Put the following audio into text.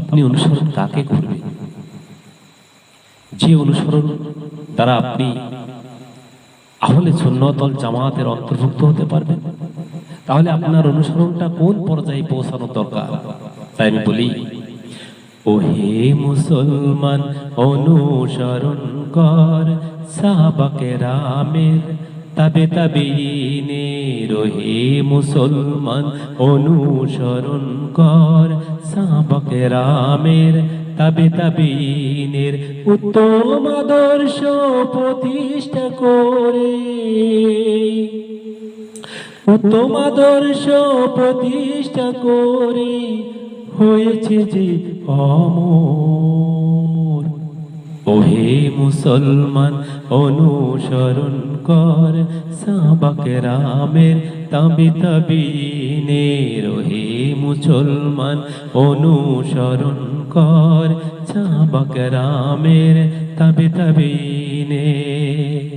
আপনি অনুসরণ কাকে করবেন? যে অনুসরণ দ্বারা আপনি আহলে সুন্নাত ওয়াল জামাতের অন্তর্ভুক্ত হতে পারবেন, তাহলে আপনার অনুসরণটা কোন পর্যায়ে পৌঁছানো দরকার? তাই আমি বলি, ও হে মুসলমান, অনুসরণ কর সাহাবা কেরামের তাবে তাবেঈনের। ও হে মুসলমান, অনুসরণ কর সাহাবা কেরামের তাবে তাবেঈনের। উত্তম আদর্শ প্রতিষ্ঠা করে, উত্তম আদর্শ প্রতিষ্ঠা করে হয়েছে যে অমর। ও হে মুসলমান, অনুসরণ কর সাহাবা কেরামের তাবে তাবেঈনের। ও হে মুসলমান, অনুসরণ কর সাহাবা কেরামের তাবে তাবেঈনের।